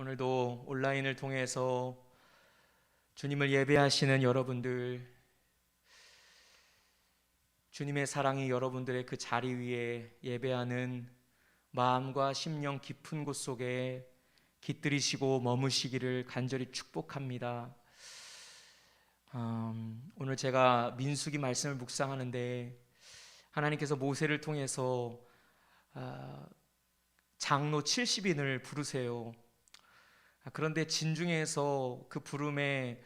오늘도 온라인을 통해서 주님을 예배하시는 여러분들, 주님의 사랑이 여러분들의 그 자리 위에 예배하는 마음과 심령 깊은 곳 속에 깃들이시고 머무시기를 간절히 축복합니다. 오늘 제가 민수기 말씀을 묵상하는데 하나님께서 모세를 통해서 장로 70인을 부르세요. 그런데 진중에서 그 부름에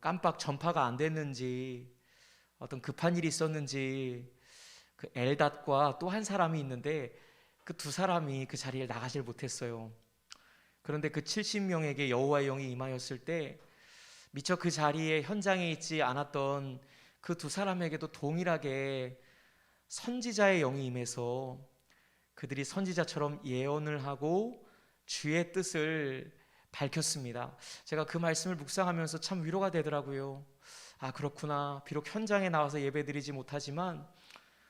깜빡 전파가 안 됐는지 어떤 급한 일이 있었는지 그 엘닷과 또 한 사람이 있는데 그 두 사람이 그 자리에 나가질 못했어요. 그런데 그 70명에게 여호와의 영이 임하였을 때 미처 그 자리에 현장에 있지 않았던 그 두 사람에게도 동일하게 선지자의 영이 임해서 그들이 선지자처럼 예언을 하고 주의 뜻을 밝혔습니다. 제가 그 말씀을 묵상하면서 참 위로가 되더라고요. 그렇구나. 비록 현장에 나와서 예배드리지 못하지만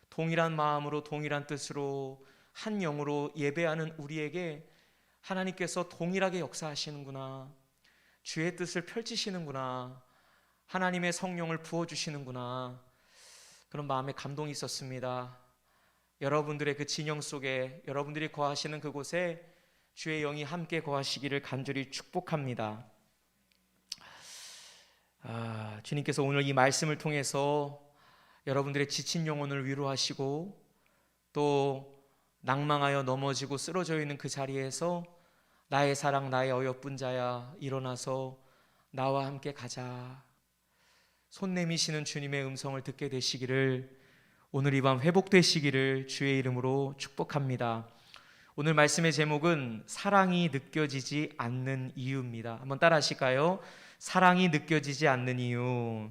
동일한 마음으로 동일한 뜻으로 한 영으로 예배하는 우리에게 하나님께서 동일하게 역사하시는구나. 주의 뜻을 펼치시는구나. 하나님의 성령을 부어주시는구나. 그런 마음에 감동이 있었습니다. 여러분들의 그 진영 속에, 여러분들이 거하시는 그곳에 주의 영이 함께 거하시기를 간절히 축복합니다. 주님께서 오늘 이 말씀을 통해서 여러분들의 지친 영혼을 위로하시고 또 낭망하여 넘어지고 쓰러져 있는 그 자리에서 나의 사랑 나의 어여쁜 자야 일어나서 나와 함께 가자, 손 내미시는 주님의 음성을 듣게 되시기를, 오늘 이 밤 회복되시기를 주의 이름으로 축복합니다. 오늘 말씀의 제목은 사랑이 느껴지지 않는 이유입니다. 한번 따라 하실까요? 사랑이 느껴지지 않는 이유.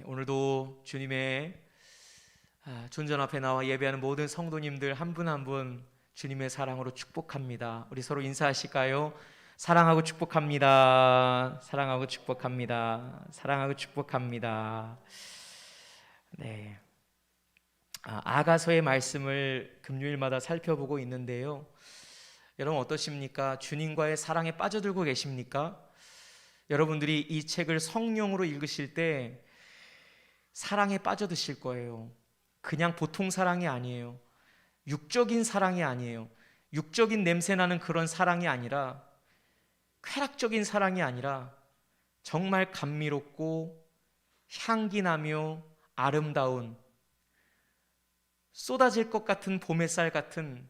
오늘도 주님의 존전 앞에 나와 예배하는 모든 성도님들 한 분 한 분 주님의 사랑으로 축복합니다. 우리 서로 인사하실까요? 사랑하고 축복합니다. 사랑하고 축복합니다. 사랑하고 축복합니다. 네. 아가서의 말씀을 금요일마다 살펴보고 있는데요. 여러분 어떠십니까? 주님과의 사랑에 빠져들고 계십니까? 여러분들이 이 책을 성령으로 읽으실 때 사랑에 빠져드실 거예요. 그냥 보통 사랑이 아니에요. 육적인 사랑이 아니에요. 육적인 냄새나는 그런 사랑이 아니라, 쾌락적인 사랑이 아니라 정말 감미롭고 향기나며 아름다운, 쏟아질 것 같은 봄 햇살 같은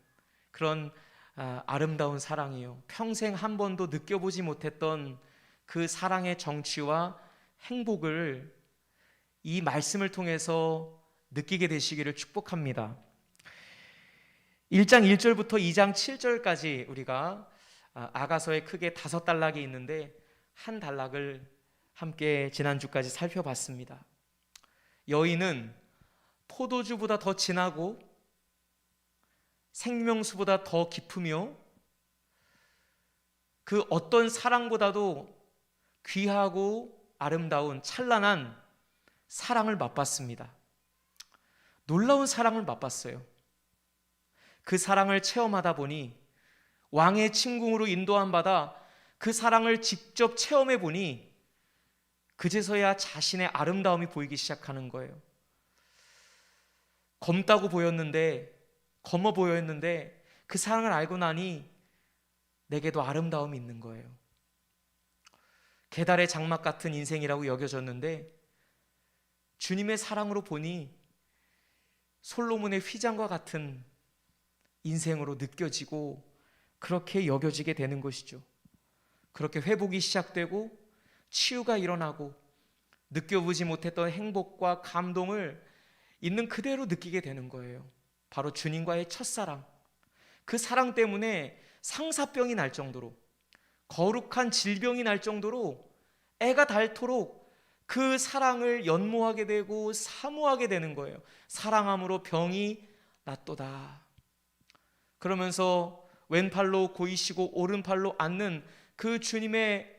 그런 아름다운 사랑이요. 평생 한 번도 느껴보지 못했던 그 사랑의 정취와 행복을 이 말씀을 통해서 느끼게 되시기를 축복합니다. 1장 1절부터 2장 7절까지 우리가 아가서에 크게 5단락이 있는데 한 단락을 함께 지난주까지 살펴봤습니다. 여인은 포도주보다 더 진하고 생명수보다 더 깊으며 그 어떤 사랑보다도 귀하고 아름다운 찬란한 사랑을 맛봤습니다. 놀라운 사랑을 맛봤어요. 그 사랑을 체험하다 보니, 왕의 침궁으로 인도함 받아 그 사랑을 직접 체험해 보니 그제서야 자신의 아름다움이 보이기 시작하는 거예요. 검다고 보였는데, 검어 보였는데 그 사랑을 알고 나니 내게도 아름다움이 있는 거예요. 계달의 장막 같은 인생이라고 여겨졌는데 주님의 사랑으로 보니 솔로몬의 휘장과 같은 인생으로 느껴지고 그렇게 여겨지게 되는 것이죠. 그렇게 회복이 시작되고 치유가 일어나고 느껴보지 못했던 행복과 감동을 있는 그대로 느끼게 되는 거예요. 바로 주님과의 첫사랑, 그 사랑 때문에 상사병이 날 정도로, 거룩한 질병이 날 정도로 애가 닳도록 그 사랑을 연모하게 되고 사모하게 되는 거예요. 사랑함으로 병이 낫도다. 그러면서 왼팔로 고이시고 오른팔로 앉는 그 주님의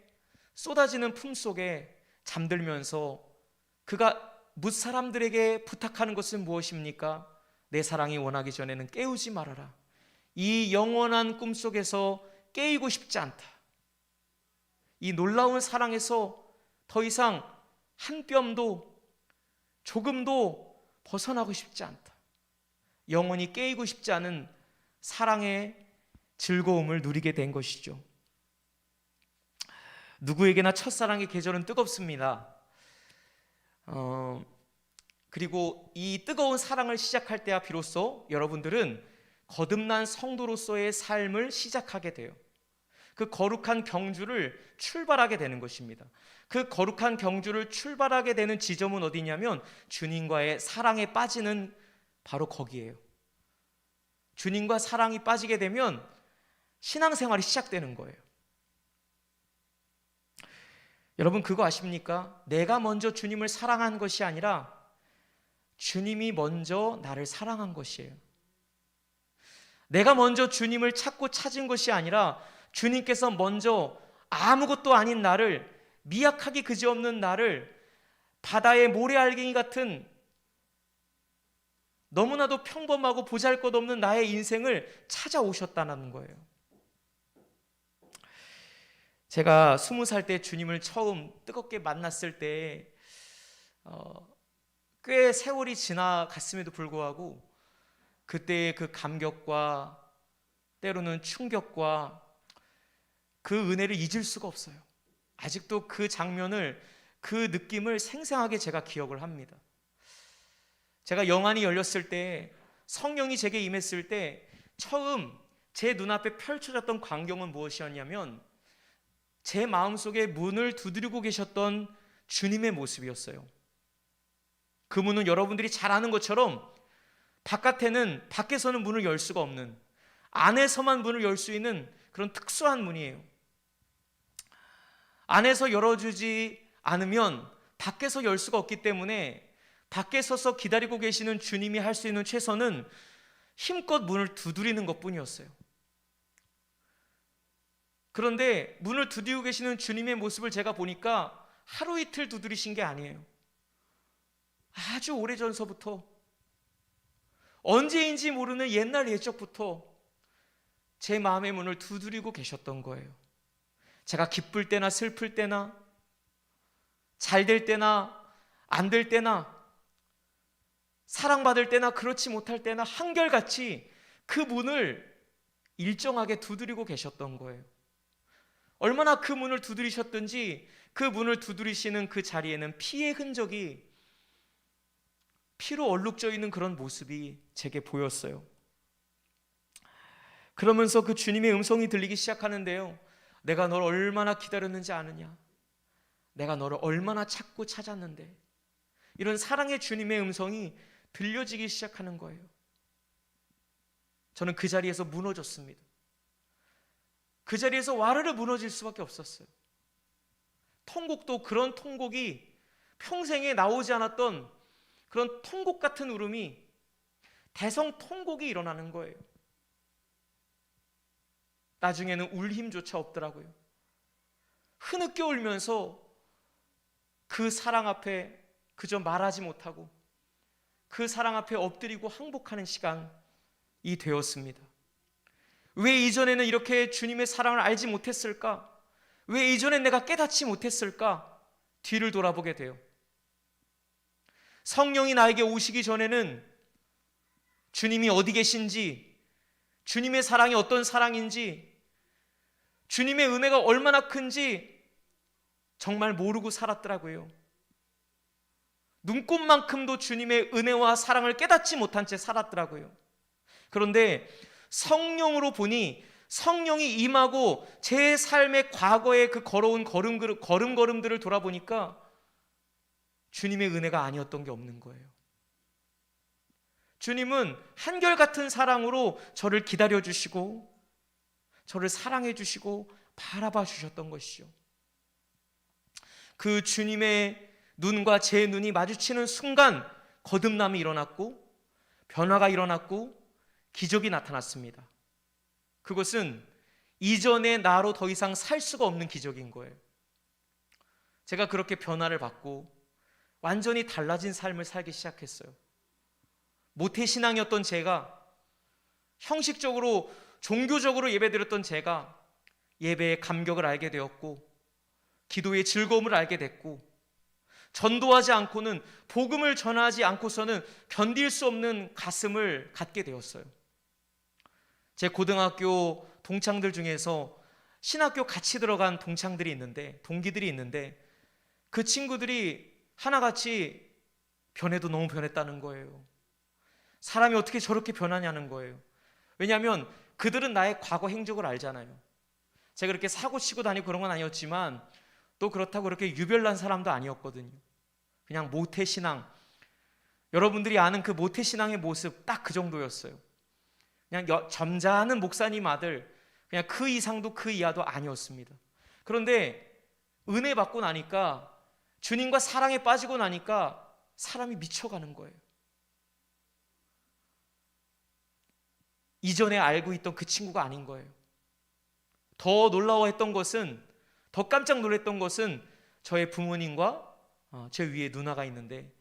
쏟아지는 품 속에 잠들면서 그가 뭇사람들에게 부탁하는 것은 무엇입니까? 내 사랑이 원하기 전에는 깨우지 말아라. 이 영원한 꿈속에서 깨이고 싶지 않다. 이 놀라운 사랑에서 더 이상 한 뼘도 조금도 벗어나고 싶지 않다. 영원히 깨이고 싶지 않은 사랑의 즐거움을 누리게 된 것이죠. 누구에게나 첫사랑의 계절은 뜨겁습니다. 그리고 이 뜨거운 사랑을 시작할 때야 비로소 여러분들은 거듭난 성도로서의 삶을 시작하게 돼요. 그 거룩한 경주를 출발하게 되는 것입니다. 그 거룩한 경주를 출발하게 되는 지점은 어디냐면 주님과의 사랑에 빠지는 바로 거기에요. 주님과 사랑이 빠지게 되면 신앙생활이 시작되는 거예요. 여러분 그거 아십니까? 내가 먼저 주님을 사랑한 것이 아니라 주님이 먼저 나를 사랑한 것이에요. 내가 먼저 주님을 찾고 찾은 것이 아니라 주님께서 먼저 아무것도 아닌 나를, 미약하기 그지없는 나를 바다의 모래알갱이 같은 너무나도 평범하고 보잘것없는 나의 인생을 찾아오셨다는 거예요. 제가 20살 때 주님을 처음 뜨겁게 만났을 때 꽤 세월이 지나갔음에도 불구하고 그때의 그 감격과 때로는 충격과 그 은혜를 잊을 수가 없어요. 아직도 그 장면을, 그 느낌을 생생하게 제가 기억을 합니다. 제가 영안이 열렸을 때, 성령이 제게 임했을 때 처음 제 눈앞에 펼쳐졌던 광경은 무엇이었냐면 제 마음속에 문을 두드리고 계셨던 주님의 모습이었어요. 그 문은 여러분들이 잘 아는 것처럼 밖에서는 문을 열 수가 없는, 안에서만 문을 열 수 있는 그런 특수한 문이에요. 안에서 열어주지 않으면 밖에서 열 수가 없기 때문에 밖에 서서 기다리고 계시는 주님이 할 수 있는 최선은 힘껏 문을 두드리는 것뿐이었어요. 그런데 문을 두드리고 계시는 주님의 모습을 제가 보니까 하루 이틀 두드리신 게 아니에요. 아주 오래전서부터, 언제인지 모르는 옛날 옛적부터 제 마음의 문을 두드리고 계셨던 거예요. 제가 기쁠 때나 슬플 때나 잘 될 때나 안 될 때나 사랑받을 때나 그렇지 못할 때나 한결같이 그 문을 일정하게 두드리고 계셨던 거예요. 얼마나 그 문을 두드리셨든지 그 문을 두드리시는 그 자리에는 피의 흔적이, 피로 얼룩져 있는 그런 모습이 제게 보였어요. 그러면서 그 주님의 음성이 들리기 시작하는데요. 내가 널 얼마나 기다렸는지 아느냐? 내가 너를 얼마나 찾고 찾았는데? 이런 사랑의 주님의 음성이 들려지기 시작하는 거예요. 저는 그 자리에서 무너졌습니다. 그 자리에서 와르르 무너질 수밖에 없었어요. 통곡도 그런 통곡이 평생에 나오지 않았던 그런 통곡 같은 울음이 대성통곡이 일어나는 거예요. 나중에는 울 힘조차 없더라고요. 흐느껴 울면서 그 사랑 앞에 그저 말하지 못하고 그 사랑 앞에 엎드리고 항복하는 시간이 되었습니다. 왜 이전에는 이렇게 주님의 사랑을 알지 못했을까? 왜 이전엔 내가 깨닫지 못했을까? 뒤를 돌아보게 돼요. 성령이 나에게 오시기 전에는 주님이 어디 계신지, 주님의 사랑이 어떤 사랑인지, 주님의 은혜가 얼마나 큰지 정말 모르고 살았더라고요. 눈꼽만큼도 주님의 은혜와 사랑을 깨닫지 못한 채 살았더라고요. 그런데 성령으로 보니 성령이 임하고 제 삶의 과거의 그 걸어온 걸음걸음들을 돌아보니까 주님의 은혜가 아니었던 게 없는 거예요. 주님은 한결같은 사랑으로 저를 기다려주시고 저를 사랑해주시고 바라봐 주셨던 것이죠. 그 주님의 눈과 제 눈이 마주치는 순간 거듭남이 일어났고 변화가 일어났고 기적이 나타났습니다. 그것은 이전의 나로 더 이상 살 수가 없는 기적인 거예요. 제가 그렇게 변화를 받고 완전히 달라진 삶을 살기 시작했어요. 모태신앙이었던 제가 형식적으로 종교적으로 예배드렸던 제가 예배의 감격을 알게 되었고, 기도의 즐거움을 알게 됐고, 전도하지 않고는, 복음을 전하지 않고서는 견딜 수 없는 가슴을 갖게 되었어요. 제 고등학교 동창들 중에서 신학교 같이 들어간 동기들이 있는데 그 친구들이 하나같이 변해도 너무 변했다는 거예요. 사람이 어떻게 저렇게 변하냐는 거예요. 왜냐하면 그들은 나의 과거 행적을 알잖아요. 제가 그렇게 사고 치고 다니고 그런 건 아니었지만 또 그렇다고 그렇게 유별난 사람도 아니었거든요. 그냥 모태신앙, 여러분들이 아는 그 모태신앙의 모습 딱 그 정도였어요. 그냥 점잖은 목사님 아들, 그냥 그 이상도 그 이하도 아니었습니다. 그런데 은혜 받고 나니까, 주님과 사랑에 빠지고 나니까 사람이 미쳐가는 거예요. 이전에 알고 있던 그 친구가 아닌 거예요. 더 놀라워했던 것은, 더 깜짝 놀랐던 것은 저의 부모님과 제 위에 누나가 있는데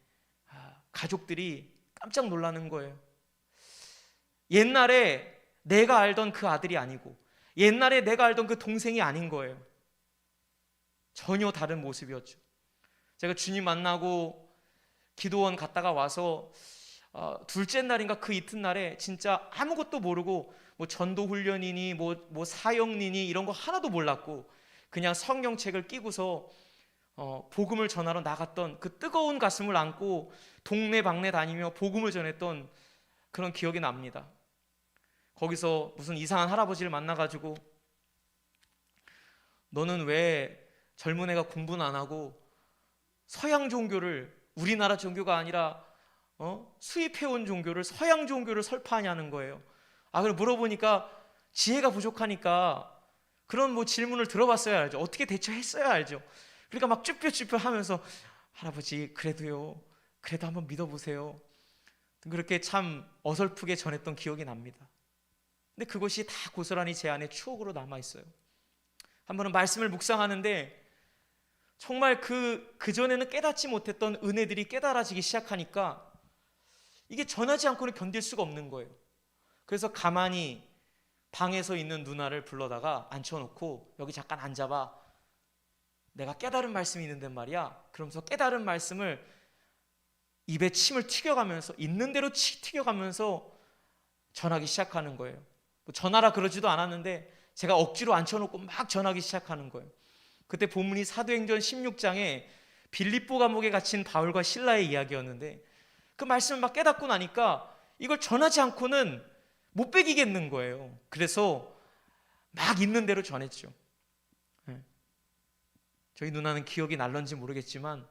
가족들이 깜짝 놀라는 거예요. 옛날에 내가 알던 그 아들이 아니고, 옛날에 내가 알던 그 동생이 아닌 거예요. 전혀 다른 모습이었죠. 제가 주님 만나고 기도원 갔다가 와서 둘째 날인가 그 이튿날에 진짜 아무것도 모르고, 뭐 전도훈련이니 뭐 사역이니 이런 거 하나도 몰랐고 그냥 성경책을 끼고서 복음을 전하러 나갔던 그 뜨거운 가슴을 안고 동네 방네 다니며 복음을 전했던 그런 기억이 납니다. 거기서 무슨 이상한 할아버지를 만나가지고, 너는 왜 젊은 애가 공부는 안 하고 서양 종교를, 우리나라 종교가 아니라 수입해온 종교를, 서양 종교를 설파하냐는 거예요. 그걸 물어보니까 지혜가 부족하니까 그런 뭐 질문을 들어봤어야 알죠. 어떻게 대처했어야 알죠. 그러니까 막 쭈뼛쭈뼛 하면서, 할아버지 그래도 한번 믿어보세요. 그렇게 참 어설프게 전했던 기억이 납니다. 근데 그것이 다 고스란히 제 안에 추억으로 남아있어요. 한 번은 말씀을 묵상하는데 정말 그전에는 깨닫지 못했던 은혜들이 깨달아지기 시작하니까 이게 전하지 않고는 견딜 수가 없는 거예요. 그래서 가만히 방에서 있는 누나를 불러다가 앉혀놓고, 여기 잠깐 앉아봐, 내가 깨달은 말씀이 있는데 말이야. 그러면서 깨달은 말씀을 입에 침을 튀겨가면서, 있는 대로 튀겨가면서 전하기 시작하는 거예요. 뭐 전하라 그러지도 않았는데 제가 억지로 앉혀놓고 막 전하기 시작하는 거예요. 그때 본문이 사도행전 16장에 빌립보 감옥에 갇힌 바울과 실라의 이야기였는데, 그 말씀을 막 깨닫고 나니까 이걸 전하지 않고는 못 베기겠는 거예요. 그래서 막 있는 대로 전했죠. 저희 누나는 기억이 날런지 모르겠지만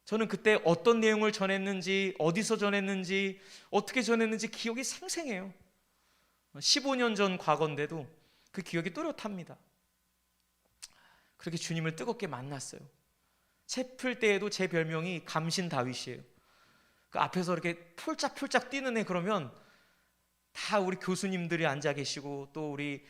저는 그때 어떤 내용을 전했는지, 어디서 전했는지, 어떻게 전했는지 기억이 생생해요. 15년 전 과거인데도 그 기억이 또렷합니다. 그렇게 주님을 뜨겁게 만났어요. 채플 때에도 제 별명이 감신 다윗이에요. 그 앞에서 이렇게 폴짝폴짝 뛰는 애 그러면 다 우리 교수님들이 앉아 계시고, 또 우리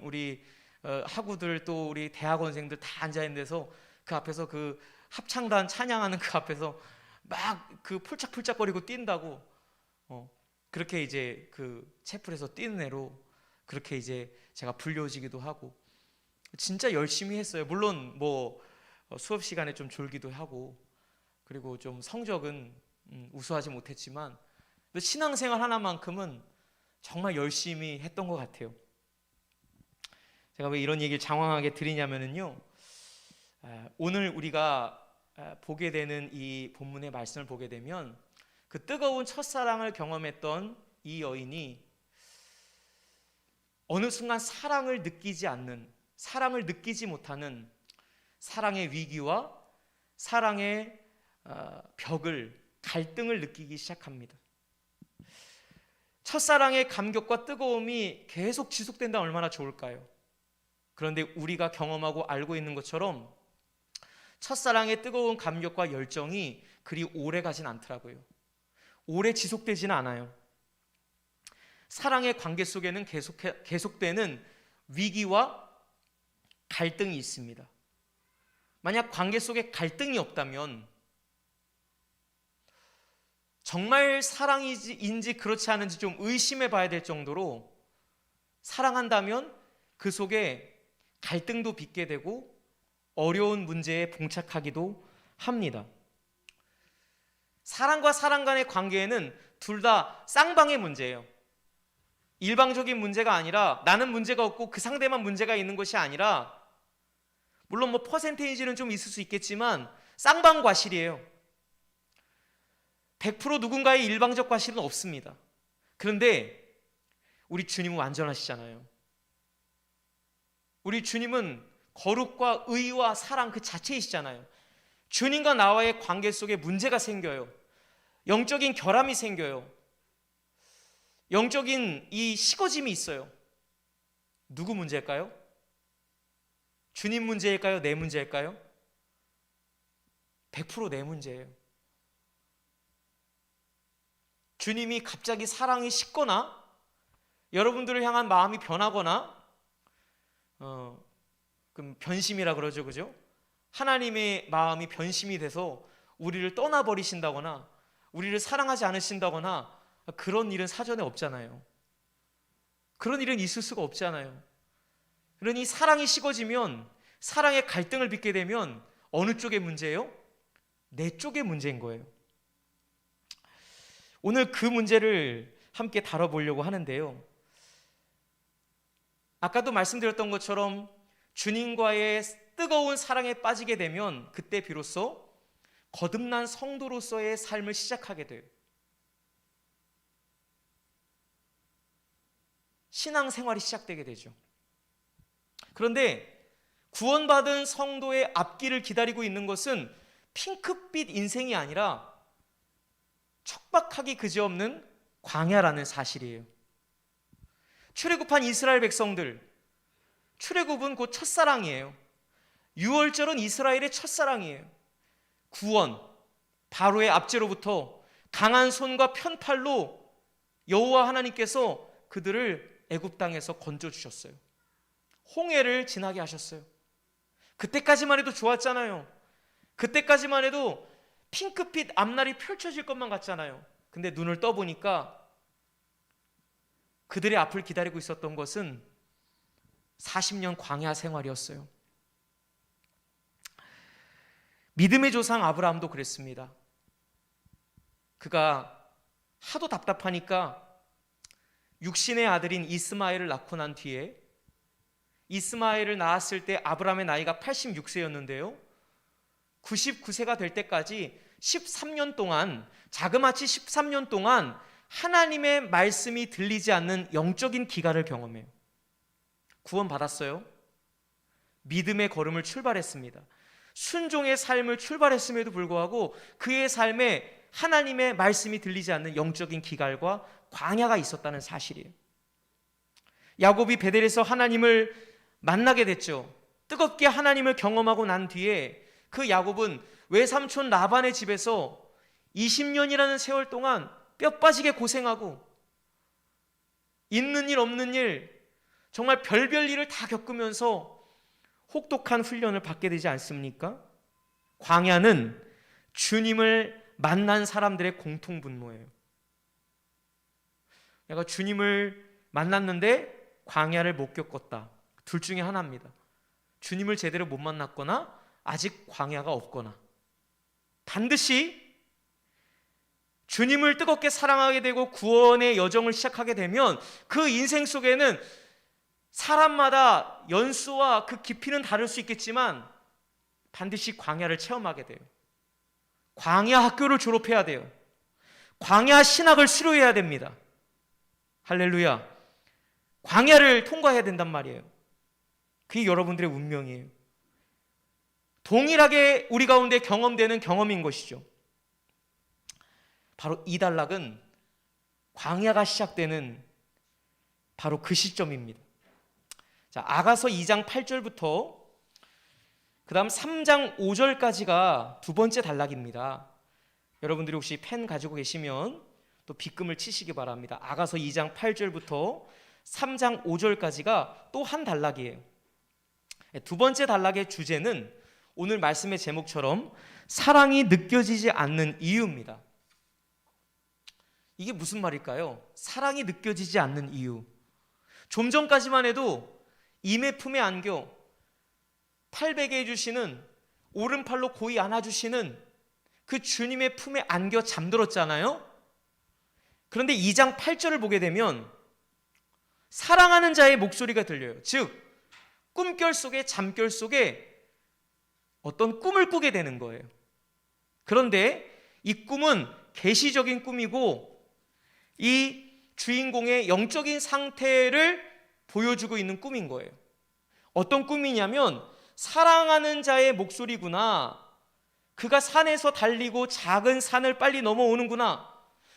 우리 학우들, 또 우리 대학원생들 다 앉아 있는 데서 그 앞에서 그 합창단 찬양하는 그 앞에서 막 그 폴짝폴짝거리고 뛴다고, 그렇게 이제 그 채플에서 뛰는 애로 그렇게 이제 제가 불려지기도 하고, 진짜 열심히 했어요. 물론 뭐 수업 시간에 좀 졸기도 하고, 그리고 좀 성적은 우수하지 못했지만 신앙생활 하나만큼은 정말 열심히 했던 것 같아요. 제가 왜 이런 얘기를 장황하게 드리냐면요, 오늘 우리가 보게 되는 이 본문의 말씀을 보게 되면 그 뜨거운 첫사랑을 경험했던 이 여인이 어느 순간 사랑을 느끼지 못하는 사랑의 위기와 사랑의 갈등을 느끼기 시작합니다. 첫사랑의 감격과 뜨거움이 계속 지속된다면 얼마나 좋을까요? 그런데 우리가 경험하고 알고 있는 것처럼 첫사랑의 뜨거운 감격과 열정이 그리 오래 가진 않더라고요. 오래 지속되지는 않아요. 사랑의 관계 속에는 계속되는 위기와 갈등이 있습니다. 만약 관계 속에 갈등이 없다면 정말 사랑인지 그렇지 않은지 좀 의심해 봐야 될 정도로 사랑한다면 그 속에 갈등도 빚게 되고 어려운 문제에 봉착하기도 합니다. 사랑과 사랑 간의 관계에는 둘 다 쌍방의 문제예요. 일방적인 문제가 아니라 나는 문제가 없고 그 상대만 문제가 있는 것이 아니라, 물론 뭐 퍼센테이지는 좀 있을 수 있겠지만 쌍방 과실이에요. 100% 누군가의 일방적 과실은 없습니다. 그런데 우리 주님은 완전하시잖아요. 우리 주님은 거룩과 의와 사랑 그 자체이시잖아요. 주님과 나와의 관계 속에 문제가 생겨요. 영적인 결함이 생겨요. 영적인 이 식어짐이 있어요. 누구 문제일까요? 주님 문제일까요? 내 문제일까요? 100% 내 문제예요. 주님이 갑자기 사랑이 식거나 여러분들을 향한 마음이 변하거나 그럼 변심이라 그러죠, 그죠? 하나님의 마음이 변심이 돼서 우리를 떠나버리신다거나 우리를 사랑하지 않으신다거나 그런 일은 사전에 없잖아요. 그런 일은 있을 수가 없잖아요. 그러니 사랑이 식어지면, 사랑의 갈등을 빚게 되면 어느 쪽의 문제예요? 내 쪽의 문제인 거예요. 오늘 그 문제를 함께 다뤄보려고 하는데요. 아까도 말씀드렸던 것처럼 주님과의 뜨거운 사랑에 빠지게 되면 그때 비로소 거듭난 성도로서의 삶을 시작하게 돼요. 신앙생활이 시작되게 되죠. 그런데 구원받은 성도의 앞길을 기다리고 있는 것은 핑크빛 인생이 아니라 척박하기 그지없는 광야라는 사실이에요. 출애굽한 이스라엘 백성들, 출애굽은 곧 첫사랑이에요. 유월절은 이스라엘의 첫사랑이에요. 구원, 바로의 압제로부터 강한 손과 편팔로 여호와 하나님께서 그들을 애굽 땅에서 건져주셨어요. 홍해를 지나게 하셨어요. 그때까지만 해도 좋았잖아요. 그때까지만 해도 핑크빛 앞날이 펼쳐질 것만 같잖아요. 근데 눈을 떠보니까 그들의 앞을 기다리고 있었던 것은 40년 광야 생활이었어요. 믿음의 조상 아브라함도 그랬습니다. 그가 하도 답답하니까 육신의 아들인 이스마엘을 낳고 난 뒤에, 이스마엘을 낳았을 때 아브라함의 나이가 86세였는데요 99세가 될 때까지 13년 동안, 자그마치 13년 동안 하나님의 말씀이 들리지 않는 영적인 기간을 경험해요. 구원받았어요. 믿음의 걸음을 출발했습니다. 순종의 삶을 출발했음에도 불구하고 그의 삶에 하나님의 말씀이 들리지 않는 영적인 기갈과 광야가 있었다는 사실이에요. 야곱이 베델에서 하나님을 만나게 됐죠. 뜨겁게 하나님을 경험하고 난 뒤에 그 야곱은 외삼촌 라반의 집에서 20년이라는 세월 동안 뼈 빠지게 고생하고 있는 일 없는 일, 정말 별별 일을 다 겪으면서 혹독한 훈련을 받게 되지 않습니까? 광야는 주님을 만난 사람들의 공통분모예요. 내가 주님을 만났는데 광야를 못 겪었다. 둘 중에 하나입니다. 주님을 제대로 못 만났거나 아직 광야가 없거나, 반드시 주님을 뜨겁게 사랑하게 되고 구원의 여정을 시작하게 되면 그 인생 속에는 사람마다 연수와 그 깊이는 다를 수 있겠지만 반드시 광야를 체험하게 돼요. 광야 학교를 졸업해야 돼요. 광야 신학을 수료해야 됩니다. 할렐루야. 광야를 통과해야 된단 말이에요. 그게 여러분들의 운명이에요. 동일하게 우리 가운데 경험되는 경험인 것이죠. 바로 이 단락은 광야가 시작되는 바로 그 시점입니다. 자, 아가서 2장 8절부터 그 다음 3장 5절까지가 두 번째 단락입니다. 여러분들이 혹시 펜 가지고 계시면 또 빗금을 치시기 바랍니다. 아가서 2장 8절부터 3장 5절까지가 또 한 단락이에요. 두 번째 단락의 주제는 오늘 말씀의 제목처럼 사랑이 느껴지지 않는 이유입니다. 이게 무슨 말일까요? 사랑이 느껴지지 않는 이유. 좀 전까지만 해도 임의 품에 안겨 팔베개 해주시는, 오른팔로 고이 안아주시는 그 주님의 품에 안겨 잠들었잖아요. 그런데 2장 8절을 보게 되면 사랑하는 자의 목소리가 들려요. 즉 꿈결 속에, 잠결 속에 어떤 꿈을 꾸게 되는 거예요. 그런데 이 꿈은 계시적인 꿈이고 이 주인공의 영적인 상태를 보여주고 있는 꿈인 거예요. 어떤 꿈이냐면, 사랑하는 자의 목소리구나. 그가 산에서 달리고 작은 산을 빨리 넘어오는구나.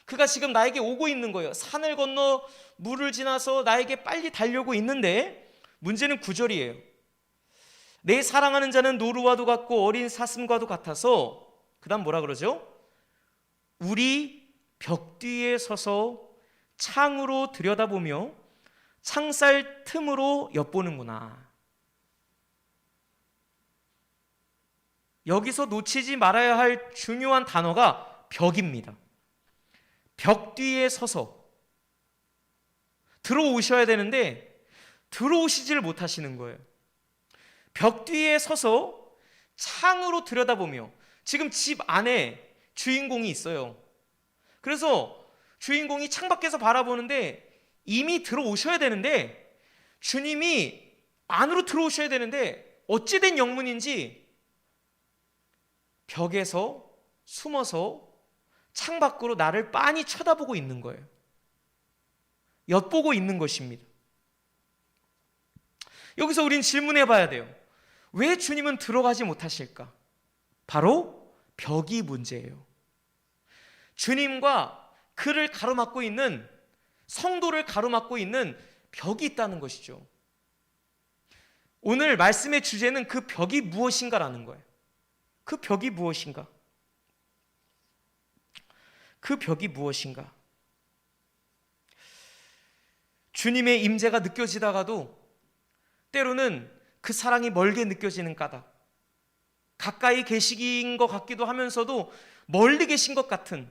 그가 지금 나에게 오고 있는 거예요. 산을 건너 물을 지나서 나에게 빨리 달려오고 있는데, 문제는 9절이에요. 내 사랑하는 자는 노루와도 같고 어린 사슴과도 같아서, 그 다음 뭐라 그러죠? 우리 벽 뒤에 서서 창으로 들여다보며 창살 틈으로 엿보는구나. 여기서 놓치지 말아야 할 중요한 단어가 벽입니다. 벽 뒤에 서서 들어오셔야 되는데 들어오시지를 못하시는 거예요. 벽 뒤에 서서 창으로 들여다보며, 지금 집 안에 주인공이 있어요. 그래서 주인공이 창밖에서 바라보는데 이미 들어오셔야 되는데, 주님이 안으로 들어오셔야 되는데 어찌된 영문인지 벽에서 숨어서 창밖으로 나를 빤히 쳐다보고 있는 거예요. 엿보고 있는 것입니다. 여기서 우린 질문해 봐야 돼요. 왜 주님은 들어가지 못하실까? 바로 벽이 문제예요. 주님과 그를 가로막고 있는, 성도를 가로막고 있는 벽이 있다는 것이죠. 오늘 말씀의 주제는 그 벽이 무엇인가라는 거예요. 그 벽이 무엇인가? 그 벽이 무엇인가? 주님의 임재가 느껴지다가도 때로는 그 사랑이 멀게 느껴지는 까닭, 가까이 계신 것 같기도 하면서도 멀리 계신 것 같은,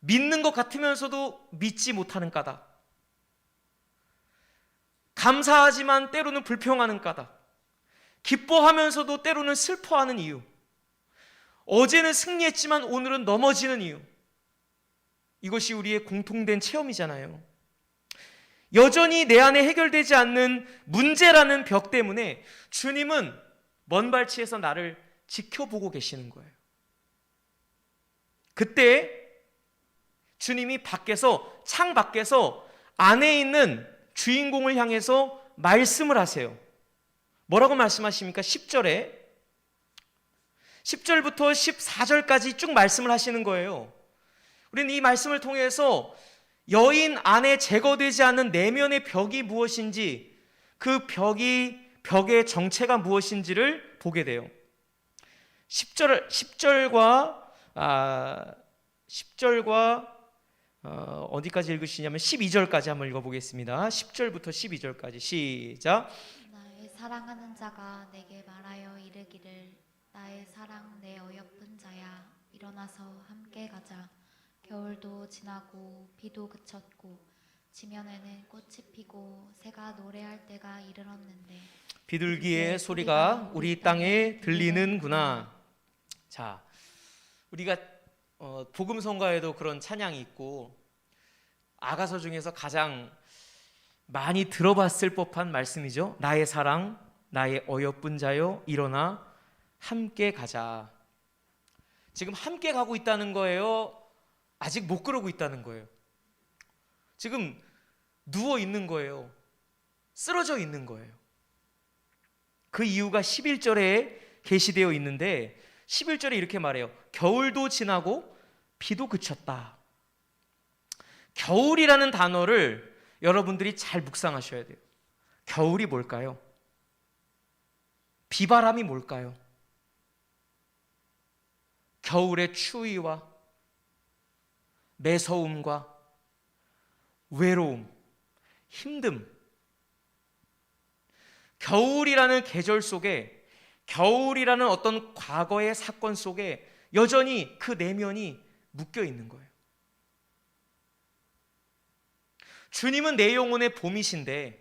믿는 것 같으면서도 믿지 못하는 까닭, 감사하지만 때로는 불평하는 까닭, 기뻐하면서도 때로는 슬퍼하는 이유, 어제는 승리했지만 오늘은 넘어지는 이유, 이것이 우리의 공통된 체험이잖아요. 여전히 내 안에 해결되지 않는 문제라는 벽 때문에 주님은 먼 발치에서 나를 지켜보고 계시는 거예요. 그때 주님이 밖에서, 창 밖에서 안에 있는 주인공을 향해서 말씀을 하세요. 뭐라고 말씀하십니까? 10절에 10절부터 14절까지 쭉 말씀을 하시는 거예요. 우리는 이 말씀을 통해서 여인 안에 제거되지 않는 내면의 벽이 무엇인지, 그 벽의 정체가 무엇인지를 보게 돼요. 10절과 어디까지 읽으시냐면 12절까지 한번 읽어보겠습니다. 10절부터 12절까지 시작. 나의 사랑하는 자가 내게 말하여 이르기를, 나의 사랑 내 어여쁜 자야, 일어나서 함께 가자. 겨울도 지나고 비도 그쳤고 지면에는 꽃이 피고 새가 노래할 때가 이르렀는데 비둘기의 소리가 우리 땅에 들리는구나. 자, 우리가 복음성가에도 그런 찬양이 있고 아가서 중에서 가장 많이 들어봤을 법한 말씀이죠. 나의 사랑, 나의 어여쁜 자여, 일어나 함께 가자. 지금 함께 가고 있다는 거예요? 아직 못 그러고 있다는 거예요? 지금 누워 있는 거예요? 쓰러져 있는 거예요? 그 이유가 11절에 게시되어 있는데 11절에 이렇게 말해요. 겨울도 지나고 비도 그쳤다. 겨울이라는 단어를 여러분들이 잘 묵상하셔야 돼요. 겨울이 뭘까요? 비바람이 뭘까요? 겨울의 추위와 매서움과 외로움, 힘듦. 겨울이라는 계절 속에, 겨울이라는 어떤 과거의 사건 속에 여전히 그 내면이 묶여 있는 거예요. 주님은 내 영혼의 봄이신데,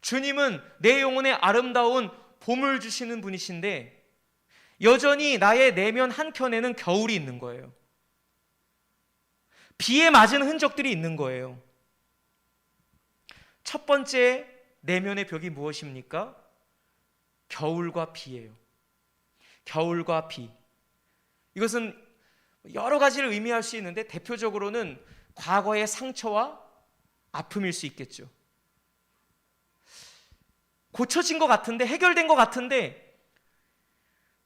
주님은 내 영혼의 아름다운 봄을 주시는 분이신데 여전히 나의 내면 한켠에는 겨울이 있는 거예요. 비에 맞은 흔적들이 있는 거예요. 첫 번째 내면의 벽이 무엇입니까? 겨울과 비예요. 겨울과 비. 이것은 여러 가지를 의미할 수 있는데 대표적으로는 과거의 상처와 아픔일 수 있겠죠. 고쳐진 것 같은데, 해결된 것 같은데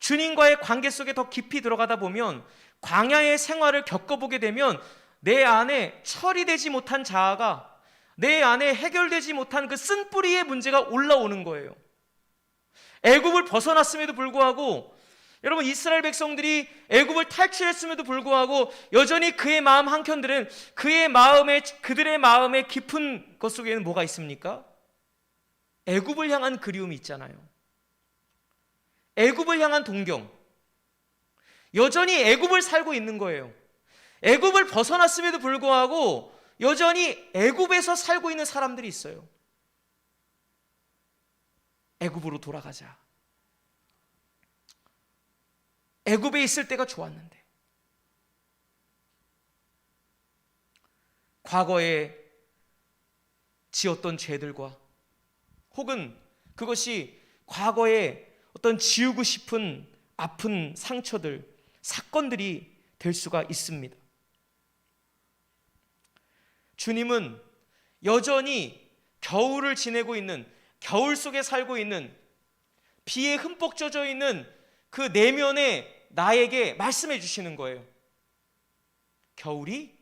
주님과의 관계 속에 더 깊이 들어가다 보면, 광야의 생활을 겪어보게 되면 내 안에 처리되지 못한 자아가, 내 안에 해결되지 못한 그 쓴뿌리의 문제가 올라오는 거예요. 애굽을 벗어났음에도 불구하고, 여러분, 이스라엘 백성들이 애굽을 탈출했음에도 불구하고 여전히 그의 마음 한켠들은, 그들의 마음의 깊은 것 속에는 뭐가 있습니까? 애굽을 향한 그리움이 있잖아요. 애굽을 향한 동경. 여전히 애굽을 살고 있는 거예요. 애굽을 벗어났음에도 불구하고 여전히 애굽에서 살고 있는 사람들이 있어요. 애굽으로 돌아가자. 애굽에 있을 때가 좋았는데. 과거에 지었던 죄들과, 혹은 그것이 과거에 어떤 지우고 싶은 아픈 상처들, 사건들이 될 수가 있습니다. 주님은 여전히 겨울을 지내고 있는, 겨울 속에 살고 있는, 비에 흠뻑 젖어 있는 그 내면에 나에게 말씀해 주시는 거예요. 겨울이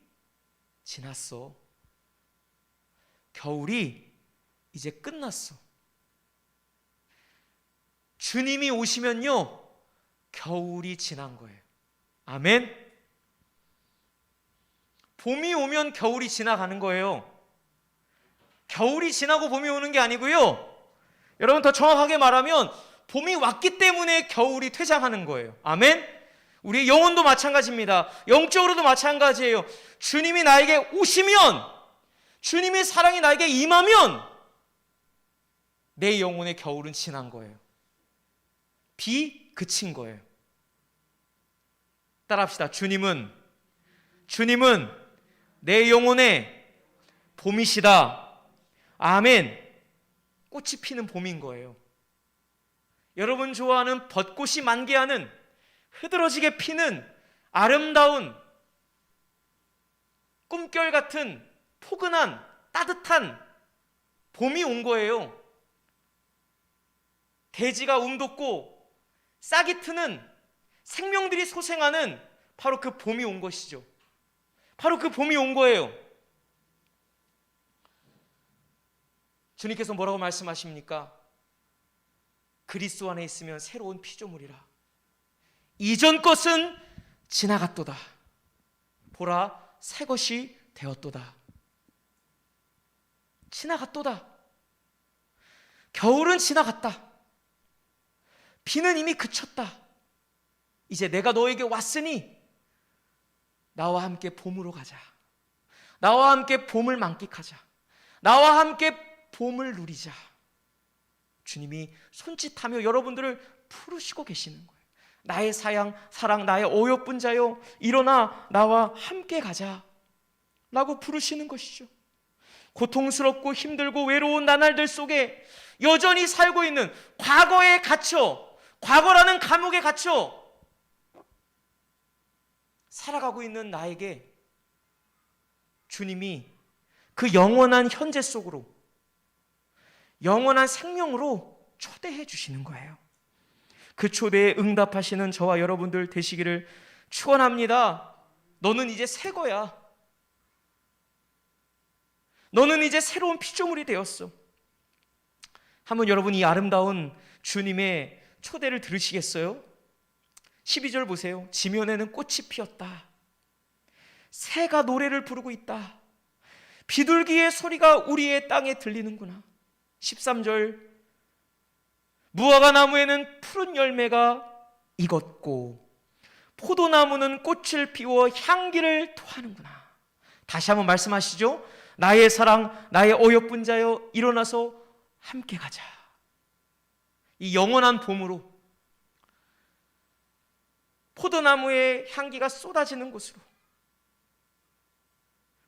지났어. 겨울이 이제 끝났어. 주님이 오시면요, 겨울이 지난 거예요. 아멘. 봄이 오면 겨울이 지나가는 거예요. 겨울이 지나고 봄이 오는 게 아니고요, 여러분, 더 정확하게 말하면 봄이 왔기 때문에 겨울이 퇴장하는 거예요. 아멘. 우리의 영혼도 마찬가지입니다. 영적으로도 마찬가지예요. 주님이 나에게 오시면, 주님의 사랑이 나에게 임하면 내 영혼의 겨울은 지난 거예요. 비 그친 거예요. 따라합시다. 주님은 내 영혼의 봄이시다. 아멘. 꽃이 피는 봄인 거예요. 여러분 좋아하는 벚꽃이 만개하는, 흐드러지게 피는 아름다운 꿈결 같은 포근한 따뜻한 봄이 온 거예요. 대지가 움돋고 싹이 트는, 생명들이 소생하는 바로 그 봄이 온 것이죠. 바로 그 봄이 온 거예요. 주님께서 뭐라고 말씀하십니까? 그리스도 안에 있으면 새로운 피조물이라. 이전 것은 지나갔도다. 보라, 새 것이 되었도다. 지나갔도다. 겨울은 지나갔다. 비는 이미 그쳤다. 이제 내가 너에게 왔으니 나와 함께 봄으로 가자. 나와 함께 봄을 만끽하자. 나와 함께 봄을 누리자. 주님이 손짓하며 여러분들을 부르시고 계시는 거예요. 나의 사랑, 나의 어여쁜 자여, 일어나 나와 함께 가자 라고 부르시는 것이죠. 고통스럽고 힘들고 외로운 나날들 속에 여전히 살고 있는, 과거에 갇혀, 과거라는 감옥에 갇혀 살아가고 있는 나에게 주님이 그 영원한 현재 속으로, 영원한 생명으로 초대해 주시는 거예요. 그 초대에 응답하시는 저와 여러분들 되시기를 축원합니다. 너는 이제 새 거야. 너는 이제 새로운 피조물이 되었어. 한번 여러분 이 아름다운 주님의 초대를 들으시겠어요? 12절 보세요. 지면에는 꽃이 피었다. 새가 노래를 부르고 있다. 비둘기의 소리가 우리의 땅에 들리는구나. 13절. 무화과 나무에는 푸른 열매가 익었고 포도나무는 꽃을 피워 향기를 토하는구나. 다시 한번 말씀하시죠. 나의 사랑, 나의 어여쁜 자여 일어나서 함께 가자. 이 영원한 봄으로, 포도나무의 향기가 쏟아지는 곳으로,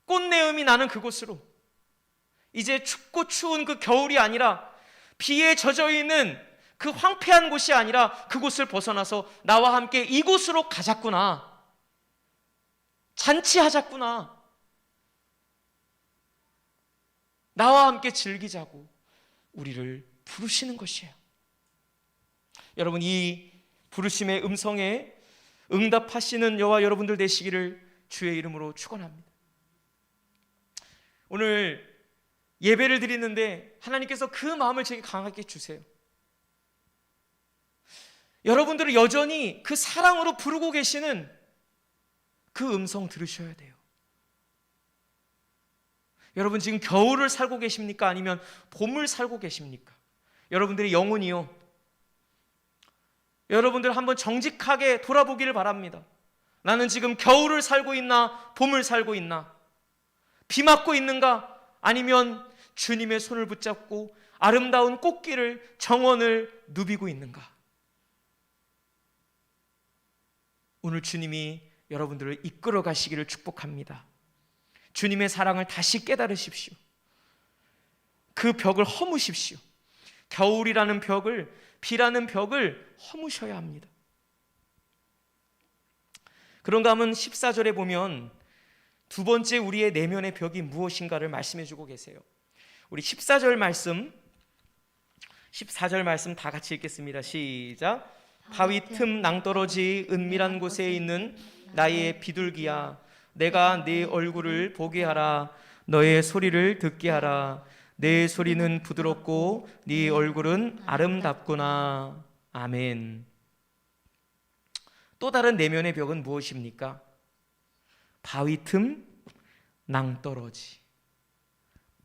꽃내음이 나는 그곳으로, 이제 춥고 추운 그 겨울이 아니라 비에 젖어 있는 그 황폐한 곳이 아니라 그곳을 벗어나서 나와 함께 이곳으로 가자꾸나, 잔치하자꾸나, 나와 함께 즐기자고 우리를 부르시는 것이에요. 여러분, 이 부르심의 음성에 응답하시는 저와 여러분들 되시기를 주의 이름으로 축원합니다. 오늘 예배를 드리는데 하나님께서 그 마음을 제게 강하게 주세요. 여러분들은 여전히 그 사랑으로 부르고 계시는 그 음성 들으셔야 돼요. 여러분, 지금 겨울을 살고 계십니까? 아니면 봄을 살고 계십니까? 여러분들의 영혼이요, 여러분들 한번 정직하게 돌아보기를 바랍니다. 나는 지금 겨울을 살고 있나, 봄을 살고 있나? 비 맞고 있는가? 아니면 주님의 손을 붙잡고 아름다운 꽃길을, 정원을 누비고 있는가? 오늘 주님이 여러분들을 이끌어 가시기를 축복합니다. 주님의 사랑을 다시 깨달으십시오. 그 벽을 허무십시오. 겨울이라는 벽을, 비라는 벽을 허무셔야 합니다. 그런가 하면 14절에 보면 두 번째 우리의 내면의 벽이 무엇인가를 말씀해 주고 계세요. 우리 14절 말씀, 14절 말씀 다 같이 읽겠습니다. 시작. 바위 틈 낭떠러지 은밀한 곳에 있는 나의 비둘기야, 내가 네 얼굴을 보게 하라. 너의 소리를 듣게 하라. 내 소리는 부드럽고 네 얼굴은 아름답구나. 아멘. 또 다른 내면의 벽은 무엇입니까? 바위 틈 낭떠러지,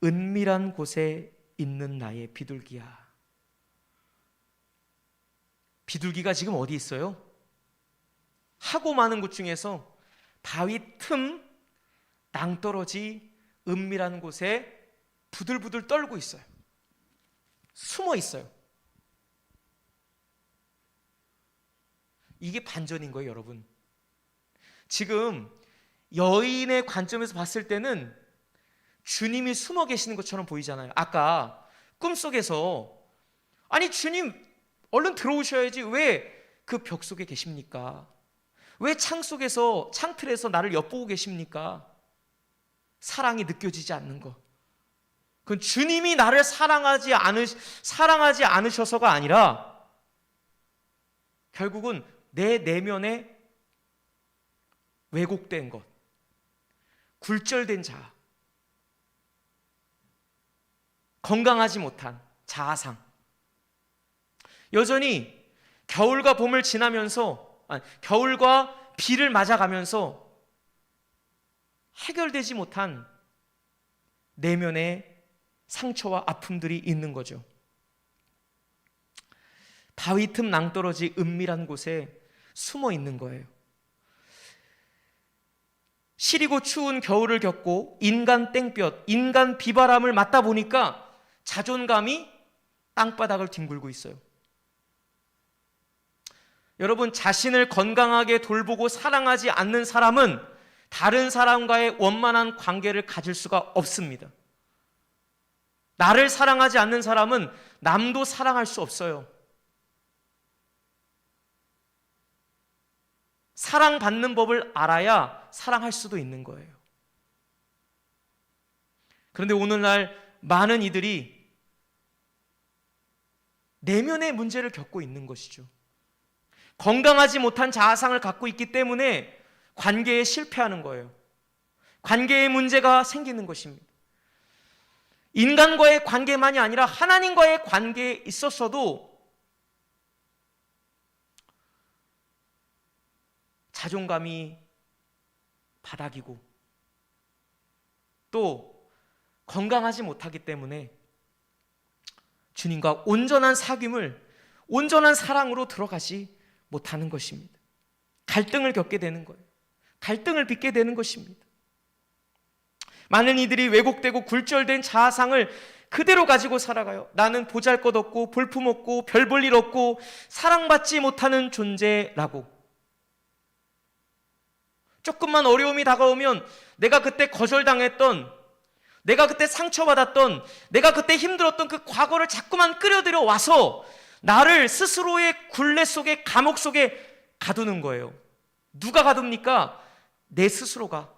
은밀한 곳에 있는 나의 비둘기야. 비둘기가 지금 어디 있어요? 하고 많은 곳 중에서 바위 틈 낭떠러지 은밀한 곳에 부들부들 떨고 있어요. 숨어 있어요. 이게 반전인 거예요, 여러분. 지금 여인의 관점에서 봤을 때는 주님이 숨어 계시는 것처럼 보이잖아요. 아까 꿈속에서 아니 주님 얼른 들어오셔야지 왜 그 벽 속에 계십니까? 왜 창 속에서, 창틀에서 나를 엿보고 계십니까? 사랑이 느껴지지 않는 거. 그건 주님이 나를 사랑하지 않으셔서가 아니라 결국은 내 내면에 왜곡된 것, 굴절된 자아, 건강하지 못한 자아상, 여전히 겨울과 봄을 지나면서, 겨울과 비를 맞아가면서 해결되지 못한 내면의 상처와 아픔들이 있는 거죠. 바위 틈 낭떠러지 은밀한 곳에 숨어 있는 거예요. 시리고 추운 겨울을 겪고 인간 땡볕, 인간 비바람을 맞다 보니까 자존감이 땅바닥을 뒹굴고 있어요. 여러분, 자신을 건강하게 돌보고 사랑하지 않는 사람은 다른 사람과의 원만한 관계를 가질 수가 없습니다. 나를 사랑하지 않는 사람은 남도 사랑할 수 없어요. 사랑받는 법을 알아야 사랑할 수도 있는 거예요. 그런데 오늘날 많은 이들이 내면의 문제를 겪고 있는 것이죠. 건강하지 못한 자아상을 갖고 있기 때문에 관계에 실패하는 거예요. 관계에 문제가 생기는 것입니다. 인간과의 관계만이 아니라 하나님과의 관계에 있었어도 자존감이 바닥이고 또 건강하지 못하기 때문에 주님과 온전한 사귐을, 온전한 사랑으로 들어가지 못하는 것입니다. 갈등을 겪게 되는 거예요. 갈등을 빚게 되는 것입니다. 많은 이들이 왜곡되고 굴절된 자아상을 그대로 가지고 살아가요. 나는 보잘것없고 볼품없고 별 볼 일 없고 사랑받지 못하는 존재라고. 조금만 어려움이 다가오면 내가 그때 거절당했던, 내가 그때 상처받았던, 내가 그때 힘들었던 그 과거를 자꾸만 끌어들여 와서 나를 스스로의 굴레 속에, 감옥 속에 가두는 거예요. 누가 가둡니까? 내 스스로가.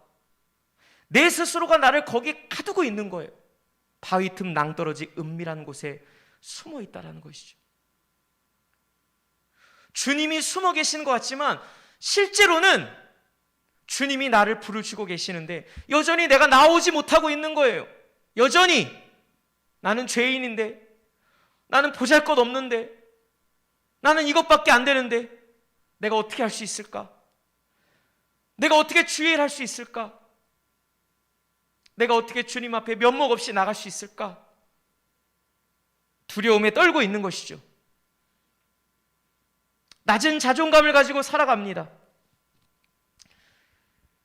내 스스로가 나를 거기에 가두고 있는 거예요. 바위 틈 낭떠러지 은밀한 곳에 숨어 있다라는 것이죠. 주님이 숨어 계시는 것 같지만 실제로는 주님이 나를 부르시고 계시는데 여전히 내가 나오지 못하고 있는 거예요. 여전히 나는 죄인인데, 나는 보잘것없는데, 나는 이것밖에 안 되는데 내가 어떻게 할 수 있을까? 내가 어떻게 주의를 할 수 있을까? 내가 어떻게 주님 앞에 면목 없이 나갈 수 있을까? 두려움에 떨고 있는 것이죠. 낮은 자존감을 가지고 살아갑니다.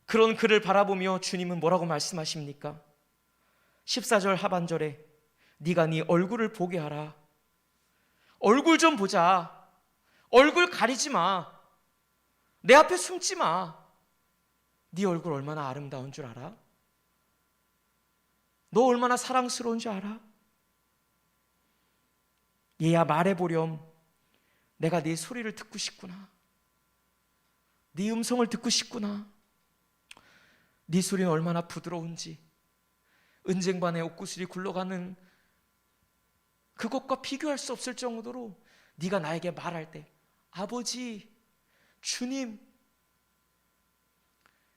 그런 그를 바라보며 주님은 뭐라고 말씀하십니까? 14절 하반절에 네가 네 얼굴을 보게 하라. 얼굴 좀 보자. 얼굴 가리지 마. 내 앞에 숨지 마. 네 얼굴 얼마나 아름다운 줄 알아? 너 얼마나 사랑스러운 줄 알아? 얘야 말해보렴. 내가 네 소리를 듣고 싶구나. 네 음성을 듣고 싶구나. 네 소리는 얼마나 부드러운지, 은쟁반에 옷구슬이 굴러가는 그것과 비교할 수 없을 정도로 네가 나에게 말할 때 아버지, 주님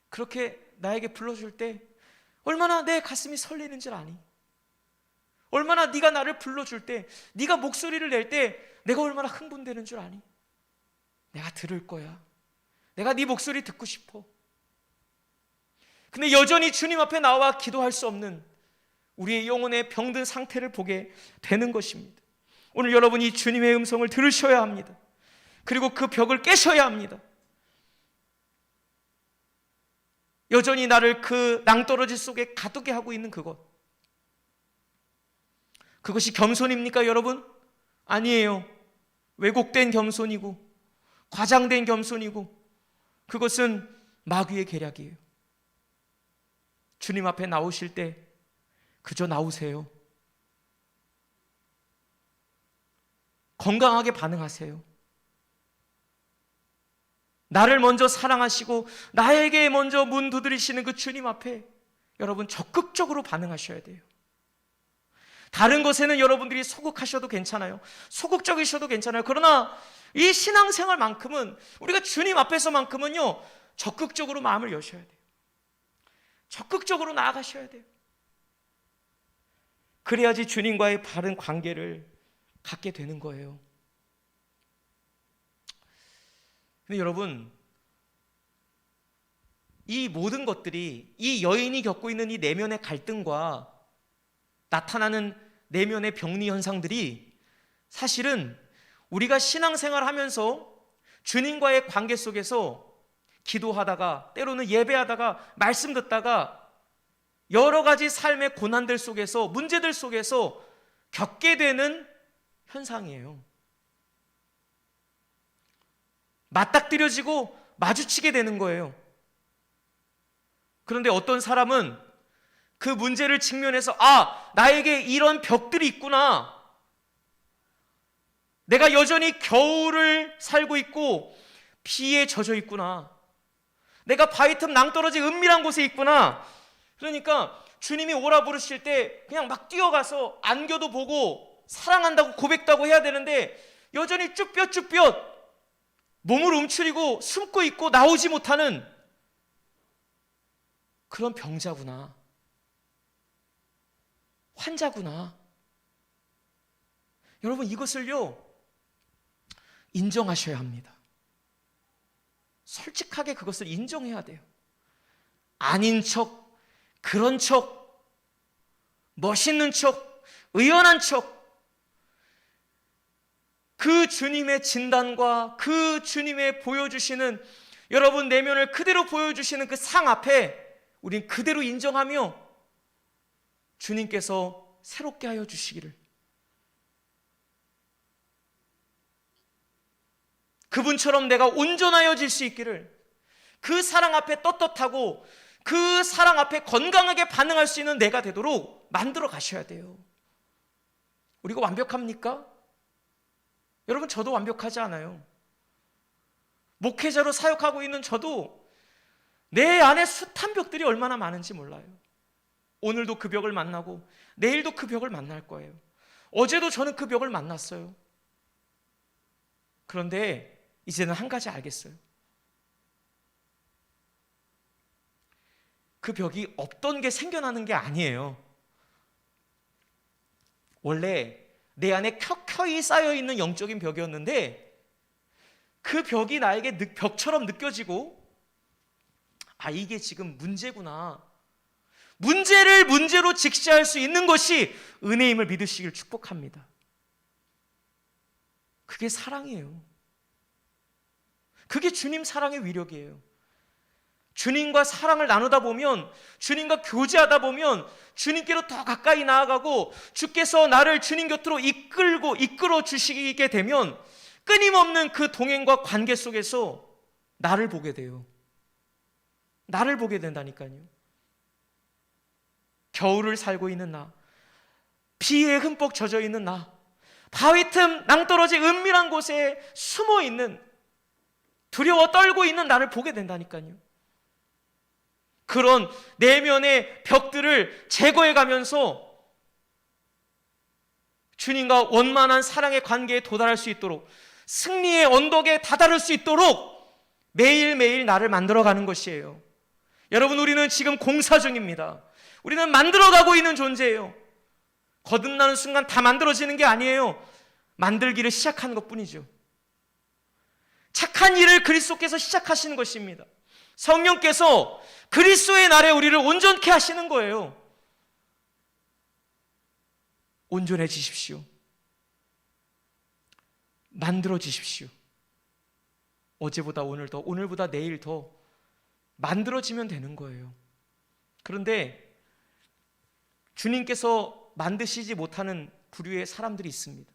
그렇게 나에게 불러줄 때 얼마나 내 가슴이 설레는 줄 아니? 얼마나 네가 나를 불러줄 때, 네가 목소리를 낼 때 내가 얼마나 흥분되는 줄 아니? 내가 들을 거야. 내가 네 목소리 듣고 싶어. 근데 여전히 주님 앞에 나와 기도할 수 없는 우리의 영혼의 병든 상태를 보게 되는 것입니다. 오늘 여러분이 주님의 음성을 들으셔야 합니다. 그리고 그 벽을 깨셔야 합니다. 여전히 나를 그 낭떠러지 속에 가두게 하고 있는 그것이 겸손입니까, 여러분? 아니에요. 왜곡된 겸손이고 과장된 겸손이고 그것은 마귀의 계략이에요. 주님 앞에 나오실 때 그저 나오세요. 건강하게 반응하세요. 나를 먼저 사랑하시고 나에게 먼저 문 두드리시는 그 주님 앞에 여러분 적극적으로 반응하셔야 돼요. 다른 것에는 여러분들이 소극하셔도 괜찮아요. 소극적이셔도 괜찮아요. 그러나 이 신앙생활만큼은, 우리가 주님 앞에서만큼은요, 적극적으로 마음을 여셔야 돼요. 적극적으로 나아가셔야 돼요. 그래야지 주님과의 바른 관계를 갖게 되는 거예요. 근데 여러분, 이 모든 것들이, 이 여인이 겪고 있는 이 내면의 갈등과 나타나는 내면의 병리 현상들이 사실은 우리가 신앙생활 하면서 주님과의 관계 속에서 기도하다가, 때로는 예배하다가, 말씀 듣다가 여러 가지 삶의 고난들 속에서, 문제들 속에서 겪게 되는 현상이에요. 맞닥뜨려지고 마주치게 되는 거예요. 그런데 어떤 사람은 그 문제를 직면해서 나에게 이런 벽들이 있구나. 내가 여전히 겨울을 살고 있고 비에 젖어 있구나. 내가 바위틈 낭떠러지 은밀한 곳에 있구나. 그러니까 주님이 오라 부르실 때 그냥 막 뛰어가서 안겨도 보고 사랑한다고 고백도 하고 해야 되는데 여전히 쭈뼛쭈뼛 몸을 움츠리고 숨고 있고 나오지 못하는 그런 병자구나. 환자구나. 여러분, 이것을요 인정하셔야 합니다. 솔직하게 그것을 인정해야 돼요. 아닌 척, 그런 척, 멋있는 척, 의연한 척, 그 주님의 진단과 그 주님의 보여주시는, 여러분 내면을 그대로 보여주시는 그 상 앞에 우린 그대로 인정하며 주님께서 새롭게 하여 주시기를, 그분처럼 내가 온전하여질 수 있기를, 그 사랑 앞에 떳떳하고 그 사랑 앞에 건강하게 반응할 수 있는 내가 되도록 만들어 가셔야 돼요. 우리가 완벽합니까? 여러분, 저도 완벽하지 않아요. 목회자로 사역하고 있는 저도 내 안에 숱한 벽들이 얼마나 많은지 몰라요. 오늘도 그 벽을 만나고 내일도 그 벽을 만날 거예요. 어제도 저는 그 벽을 만났어요. 그런데 이제는 한 가지 알겠어요. 그 벽이 없던 게 생겨나는 게 아니에요. 원래 내 안에 켜켜이 쌓여있는 영적인 벽이었는데 그 벽이 나에게 벽처럼 느껴지고, 아, 이게 지금 문제구나. 문제를 문제로 직시할 수 있는 것이 은혜임을 믿으시길 축복합니다. 그게 사랑이에요. 그게 주님 사랑의 위력이에요. 주님과 사랑을 나누다 보면, 주님과 교제하다 보면 주님께로 더 가까이 나아가고, 주께서 나를 주님 곁으로 이끌어 주시게 되면 끊임없는 그 동행과 관계 속에서 나를 보게 돼요. 나를 보게 된다니까요. 겨울을 살고 있는 나, 비에 흠뻑 젖어 있는 나, 바위 틈 낭떠러지 은밀한 곳에 숨어 있는, 두려워 떨고 있는 나를 보게 된다니까요. 그런 내면의 벽들을 제거해 가면서 주님과 원만한 사랑의 관계에 도달할 수 있도록, 승리의 언덕에 다다를 수 있도록 매일매일 나를 만들어가는 것이에요. 여러분, 우리는 지금 공사 중입니다. 우리는 만들어가고 있는 존재예요. 거듭나는 순간 다 만들어지는 게 아니에요. 만들기를 시작하는 것뿐이죠. 착한 일을 그리스도께서 시작하시는 것입니다. 성령께서 그리스도의 날에 우리를 온전케 하시는 거예요. 온전해지십시오. 만들어지십시오. 어제보다 오늘 더, 오늘보다 내일 더 만들어지면 되는 거예요. 그런데 주님께서 만드시지 못하는 부류의 사람들이 있습니다.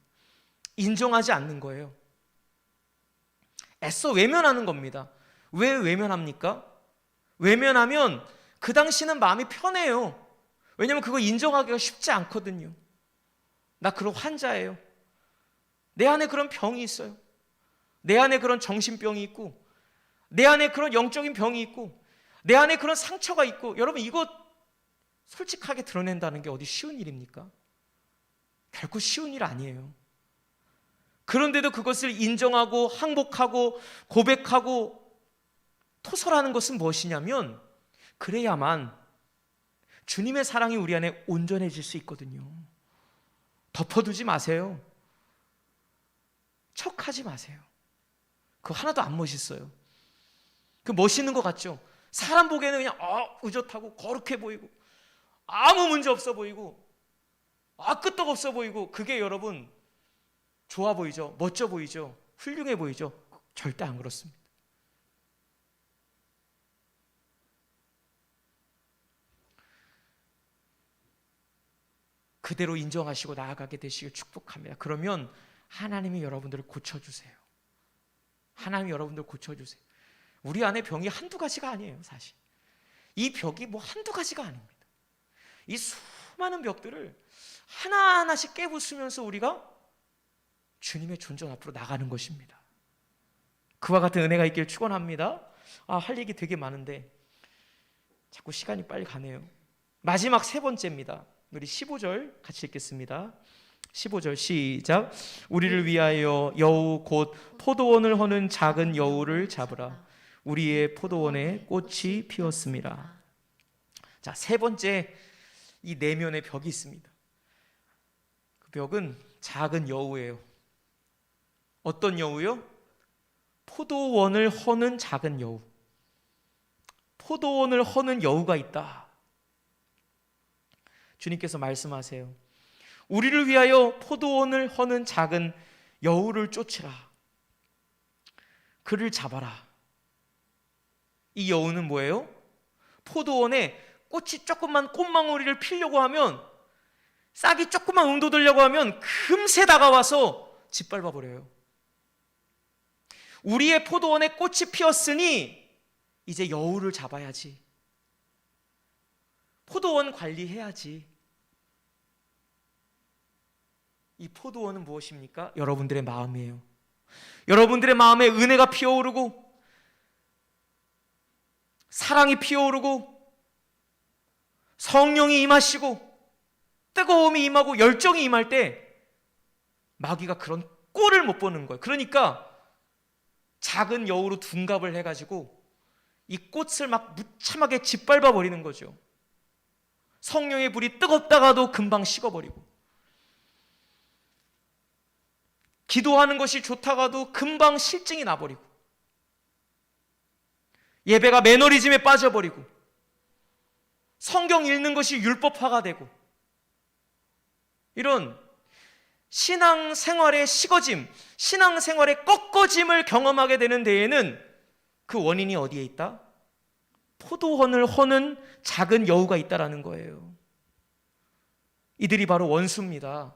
인정하지 않는 거예요. 애써 외면하는 겁니다. 왜 외면합니까? 외면하면 그 당시는 마음이 편해요. 왜냐하면 그거 인정하기가 쉽지 않거든요. 나 그런 환자예요. 내 안에 그런 병이 있어요. 내 안에 그런 정신병이 있고, 내 안에 그런 영적인 병이 있고, 내 안에 그런 상처가 있고. 여러분, 이거 솔직하게 드러낸다는 게 어디 쉬운 일입니까? 결코 쉬운 일 아니에요. 그런데도 그것을 인정하고 항복하고 고백하고 토설하는 것은 무엇이냐면, 그래야만 주님의 사랑이 우리 안에 온전해질 수 있거든요. 덮어두지 마세요. 척하지 마세요. 그거 하나도 안 멋있어요. 그 멋있는 것 같죠? 사람 보기에는 그냥 의젓하고 거룩해 보이고 아무 문제 없어 보이고 끄떡없어 보이고, 그게 여러분 좋아 보이죠? 멋져 보이죠? 훌륭해 보이죠? 절대 안 그렇습니다. 그대로 인정하시고 나아가게 되시길 축복합니다. 그러면 하나님이 여러분들을 고쳐주세요. 하나님이 여러분들을 고쳐주세요. 우리 안에 병이 한두 가지가 아니에요. 사실 이 벽이 뭐 한두 가지가 아닙니다. 이 수많은 벽들을 하나하나씩 깨부수면서 우리가 주님의 존전 앞으로 나가는 것입니다. 그와 같은 은혜가 있기를 축원합니다. 할 얘기 되게 많은데 자꾸 시간이 빨리 가네요. 마지막 세 번째입니다. 우리 15절 같이 읽겠습니다. 15절 시작. 우리를 위하여 여우 곧 포도원을 허는 작은 여우를 잡으라. 우리의 포도원에 꽃이 피었습니다. 자, 세 번째, 이 내면의 벽이 있습니다. 그 벽은 작은 여우예요. 어떤 여우요? 포도원을 허는 작은 여우. 포도원을 허는 여우가 있다. 주님께서 말씀하세요. 우리를 위하여 포도원을 허는 작은 여우를 쫓으라. 그를 잡아라. 이 여우는 뭐예요? 포도원에 꽃이 조금만 꽃망울이를 피려고 하면 싹이 조금만 움돋으려고 하면 금세 다가와서 짓밟아 버려요. 우리의 포도원에 꽃이 피었으니 이제 여우를 잡아야지. 포도원 관리해야지. 이 포도원은 무엇입니까? 여러분들의 마음이에요. 여러분들의 마음에 은혜가 피어오르고 사랑이 피어오르고 성령이 임하시고 뜨거움이 임하고 열정이 임할 때 마귀가 그런 꼴을 못 보는 거예요. 그러니까 작은 여우로 둔갑을 해가지고 이 꽃을 막 무참하게 짓밟아 버리는 거죠. 성령의 불이 뜨겁다가도 금방 식어버리고, 기도하는 것이 좋다가도 금방 실증이 나버리고, 예배가 매너리즘에 빠져버리고, 성경 읽는 것이 율법화가 되고, 이런 신앙생활의 식어짐, 신앙생활의 꺾어짐을 경험하게 되는 데에는 그 원인이 어디에 있다? 포도원을 허는 작은 여우가 있다라는 거예요. 이들이 바로 원수입니다.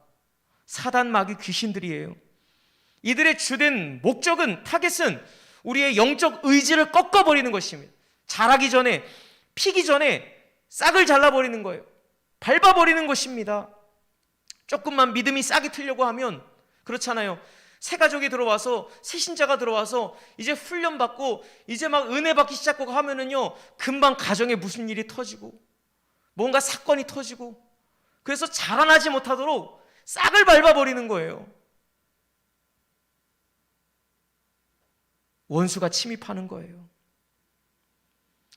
사단, 마귀, 귀신들이에요. 이들의 주된 목적은, 타겟은 우리의 영적 의지를 꺾어버리는 것입니다. 자라기 전에, 피기 전에 싹을 잘라버리는 거예요. 밟아버리는 것입니다. 조금만 믿음이 싹이 트려고 하면, 그렇잖아요. 새 가족이 들어와서, 새 신자가 들어와서 이제 훈련받고 이제 막 은혜 받기 시작하고 하면은요, 금방 가정에 무슨 일이 터지고 뭔가 사건이 터지고, 그래서 자라나지 못하도록 싹을 밟아버리는 거예요. 원수가 침입하는 거예요.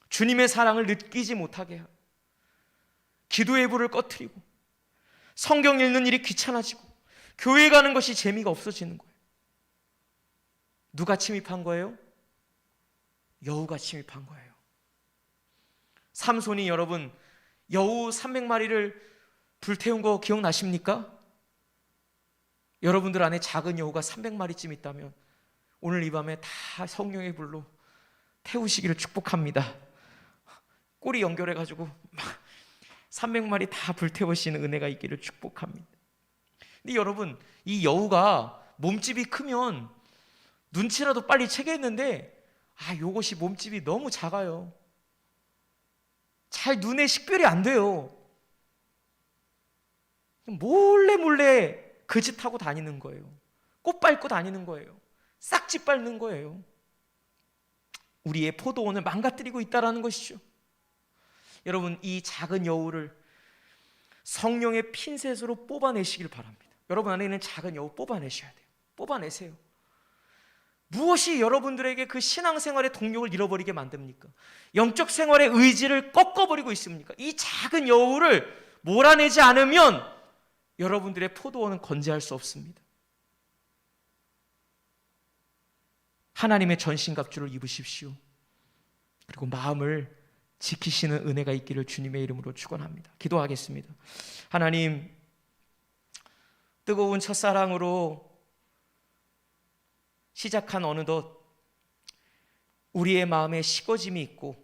주님의 사랑을 느끼지 못하게 하고, 기도의 불을 꺼트리고, 성경 읽는 일이 귀찮아지고, 교회 가는 것이 재미가 없어지는 거예요. 누가 침입한 거예요? 여우가 침입한 거예요. 삼손이, 여러분, 여우 300마리를 불태운 거 기억나십니까? 여러분들 안에 작은 여우가 300마리쯤 있다면 오늘 이 밤에 다 성령의 불로 태우시기를 축복합니다. 꼬리 연결해가지고 300마리 다 불태우시는 은혜가 있기를 축복합니다. 근데 여러분, 이 여우가 몸집이 크면 눈치라도 빨리 채겠는데, 요것이 몸집이 너무 작아요. 잘 눈에 식별이 안 돼요. 몰래 그 짓 하고 다니는 거예요. 꽃 밟고 다니는 거예요. 싹짓 밟는 거예요. 우리의 포도원을 망가뜨리고 있다는 것이죠. 여러분, 이 작은 여우를 성령의 핀셋으로 뽑아내시길 바랍니다. 여러분 안에 있는 작은 여우 뽑아내셔야 돼요. 뽑아내세요. 무엇이 여러분들에게 그 신앙생활의 동력을 잃어버리게 만듭니까? 영적 생활의 의지를 꺾어버리고 있습니까? 이 작은 여우를 몰아내지 않으면 여러분들의 포도원은 건재할 수 없습니다. 하나님의 전신갑주를 입으십시오. 그리고 마음을 지키시는 은혜가 있기를 주님의 이름으로 축원합니다. 기도하겠습니다. 하나님, 뜨거운 첫사랑으로 시작한 어느덧 우리의 마음에 식어짐이 있고